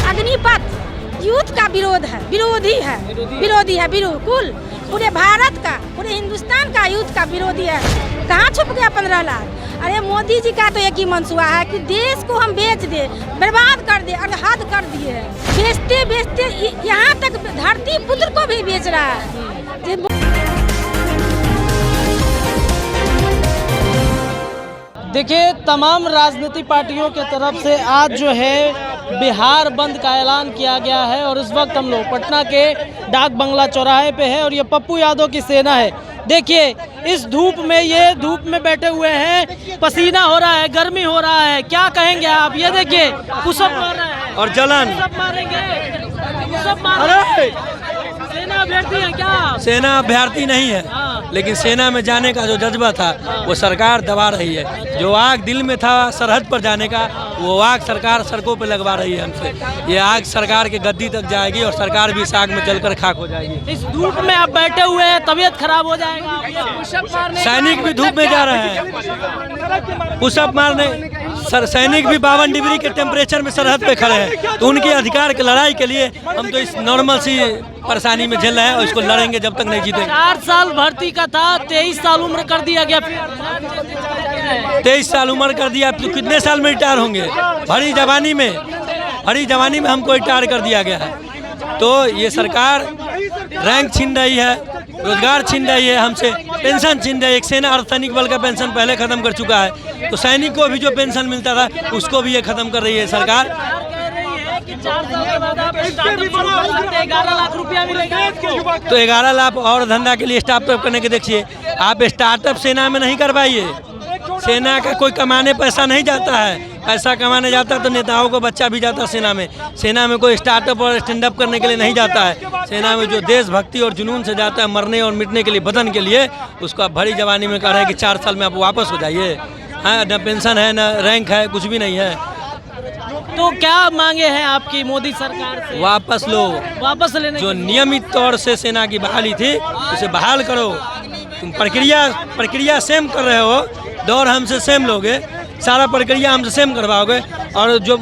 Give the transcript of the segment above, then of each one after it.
Agnipath youth का विरोध है, विरोधी है बिल्कुल। पूरे भारत का, पूरे हिंदुस्तान का यूथ का विरोधी है। कहाँ छुप गया 15 लाख? अरे मोदी जी का तो एक ही मंसूबा है कि देश को हम बेच दे, बर्बाद कर दे, और हद कर दिए है। बेचते बेचते यहाँ तक धरती पुत्र को भी बेच रहा है। देखिए, तमाम राजनीतिक पार्टियों के तरफ से आज जो है बिहार बंद का ऐलान किया गया है और इस वक्त हम लोग पटना के डाक बंगला चौराहे पे है और ये पप्पू यादव की सेना है। देखिए, इस धूप में, ये धूप में बैठे हुए हैं, पसीना हो रहा है, गर्मी हो रहा है, क्या कहेंगे आप? ये देखिए, पुशअप मार रहे हैं और जलन, पुशअप मारेंगे। सेना अभ्यर्थी है क्या? सेना अभ्यर्थी नहीं है, लेकिन सेना में जाने का जो जज्बा था वो सरकार दबा रही है। जो आग दिल में था सरहद पर जाने का, वो आग सरकार सड़कों पे लगवा रही है हमसे। ये आग सरकार के गद्दी तक जाएगी और सरकार भी इस आग में जलकर खाक हो जाएगी। इस धूप में आप बैठे हुए हैं, तबीयत खराब हो जाएगा। सैनिक भी धूप में जा रहे हैं पुशअप मारने। सैनिक भी 52 डिग्री के टेम्परेचर में सरहद पे खड़े हैं, तो उनके अधिकार की लड़ाई के लिए हम तो इस नॉर्मल सी परेशानी में झेल रहे हैं और इसको लड़ेंगे जब तक नहीं जीतेंगे। 4 साल भर्ती का था, 23 साल उम्र कर दिया गया। 23 साल उम्र कर दिया, तो कितने साल में रिटायर होंगे? भरी जवानी में हमको रिटायर कर दिया गया है। तो ये सरकार रैंक छीन रही है, रोजगार छीन रही है हमसे, पेंशन छीन रही है। एक सेना अर्धसैनिक बल का पेंशन पहले खत्म कर चुका है, तो सैनिक को भी जो पेंशन मिलता था उसको भी ये खत्म कर रही है सरकार। 4 साल के बाद आप स्टार्टअप शुरू कर सकते हैं, 11 लाख रुपया मिलेगा आपको। तो 11 लाख और धंधा के लिए स्टार्टअप करने के देखिए, आप स्टार्टअप सेना में नहीं करवाइए। सेना का कोई कमाने पैसा नहीं जाता है, पैसा कमाने जाता तो नेताओं को बच्चा भी जाता सेना में। सेना में कोई स्टार्टअप और स्टैंड अप करने के लिए नहीं जाता है। सेना में जो देशभक्ति और जुनून से जाता है मरने और मिटने के लिए, बदन के लिए, उसको आप भरी जवानी में कह रहे हैं कि 4 साल में आप वापस हो जाइए। हाँ, न पेंशन है, न रैंक है, कुछ भी नहीं है। तो क्या मांगे हैं आपकी मोदी सरकार से? वापस लो, वापस लेने जो नियमित तौर से सेना की बहाली थी उसे बहाल करो। तुम प्रक्रिया सेम कर रहे हो, दौर हमसे सेम लोगे, सारा प्रक्रिया हमसे सेम करवाओगे और जो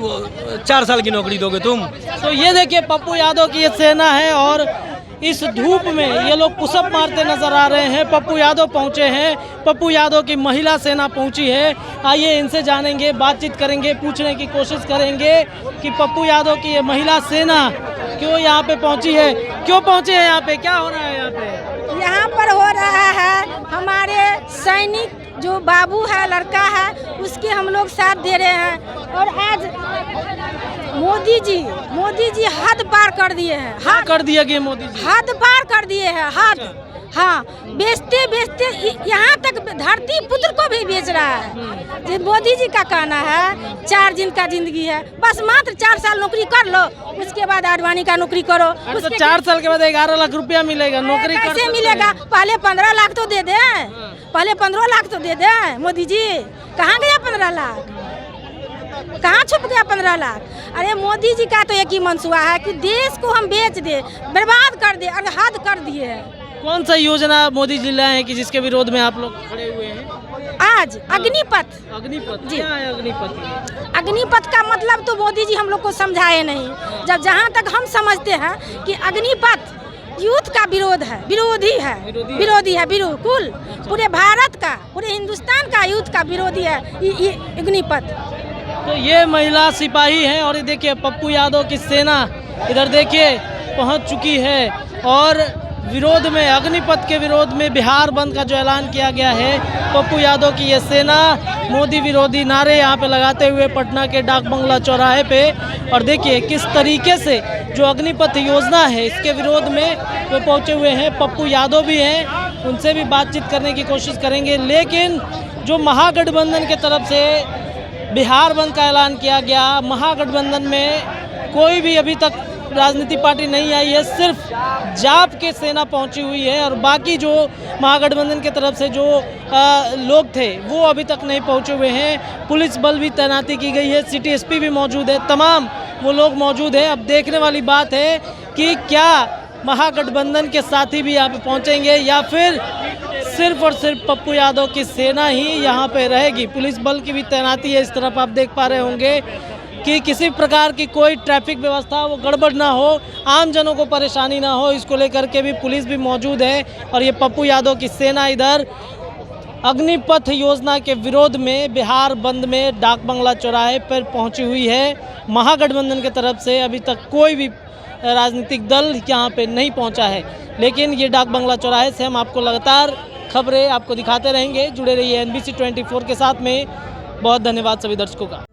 4 साल की नौकरी दोगे तुम। तो ये देखिए, पप्पू यादव की ये सेना है और इस धूप में ये लोग पुशअप मारते नजर आ रहे हैं। पप्पू यादव पहुंचे हैं, पप्पू यादव की महिला सेना पहुंची है। आइए इनसे जानेंगे, बातचीत करेंगे, पूछने की कोशिश करेंगे कि पप्पू यादव की ये महिला सेना क्यों यहाँ पे पहुंची है, क्यों पहुंचे हैं यहाँ पे, क्या हो रहा है यहाँ पे? यहाँ पर हो रहा है, हमारे सैनिक जो बाबू है, लड़का है, उसके हम लोग साथ दे रहे हैं। और आज मोदी जी हद पार कर दिए हैं। हाँ, कर दिया गया मोदी जी, हद पार कर दिए हैं, हद। हाँ, बेचते बेचते यहाँ तक धरती पुत्र को भी बेच रहा है। मोदी जी का कहना है 4 दिन का जिंदगी है, बस मात्र 4 साल नौकरी कर लो, उसके बाद आडवाणी का नौकरी करो। तो 4 साल के बाद 11 लाख रुपया मिलेगा, नौकरी कैसे मिलेगा? पहले 15 लाख तो दे दे, पहले 15 लाख तो दे दे। मोदी जी कहाँ गया 15 लाख? कहाँ छुप गया 15 लाख? अरे मोदी जी का तो एक ही मंसूबा है कि देश को हम बेच दे, बर्बाद कर दे, और हद कर दिए है। कौन सा योजना मोदी जी लाए हैं कि जिसके विरोध में आप लोग खड़े हुए हैं? आज अग्निपथ जी, जी। क्या है अग्निपथ? अग्निपथ का मतलब तो मोदी जी हम लोग को समझाए नहीं। जब जहाँ तक हम समझते हैं कि अग्निपथ यूथ का विरोधी है बिल्कुल। पूरे भारत का, पूरे हिंदुस्तान का यूथ का विरोधी है ये अग्निपथ। तो ये महिला सिपाही हैं और ये देखिए पप्पू यादव की सेना इधर देखिए पहुंच चुकी है और विरोध में, अग्निपथ के विरोध में बिहार बंद का जो ऐलान किया गया है, पप्पू यादव की ये सेना मोदी विरोधी नारे यहाँ पे लगाते हुए पटना के डाक बंगला चौराहे पे। और देखिए किस तरीके से जो अग्निपथ योजना है इसके विरोध में वे पहुँचे हुए हैं। पप्पू यादव भी हैं, उनसे भी बातचीत करने की कोशिश करेंगे। लेकिन जो महागठबंधन के तरफ से बिहार बंद का ऐलान किया गया, महागठबंधन में कोई भी अभी तक राजनीतिक पार्टी नहीं आई है, सिर्फ जाप के सेना पहुंची हुई है और बाकी जो महागठबंधन की तरफ से जो लोग थे वो अभी तक नहीं पहुंचे हुए हैं। पुलिस बल भी तैनाती की गई है, सिटी एसपी भी मौजूद है, तमाम वो लोग मौजूद है। अब देखने वाली बात है कि क्या महागठबंधन के साथी भी यहाँ पे पहुँचेंगे या फिर सिर्फ और सिर्फ पप्पू यादव की सेना ही यहाँ पे रहेगी। पुलिस बल की भी तैनाती है, इस तरफ आप देख पा रहे होंगे कि किसी प्रकार की कोई ट्रैफिक व्यवस्था वो गड़बड़ ना हो, आम जनों को परेशानी ना हो, इसको लेकर के भी पुलिस भी मौजूद है। और ये पप्पू यादव की सेना इधर अग्निपथ योजना के विरोध में बिहार बंद में डाक बंगला चौराहे पर पहुंची हुई है। महागठबंधन की तरफ से अभी तक कोई भी राजनीतिक दल यहाँ पे नहीं पहुंचा है, लेकिन ये डाक बंगला चौराहे से हम आपको लगातार खबरें आपको दिखाते रहेंगे। जुड़े रहिए NBC 24 के साथ में। बहुत धन्यवाद सभी दर्शकों का।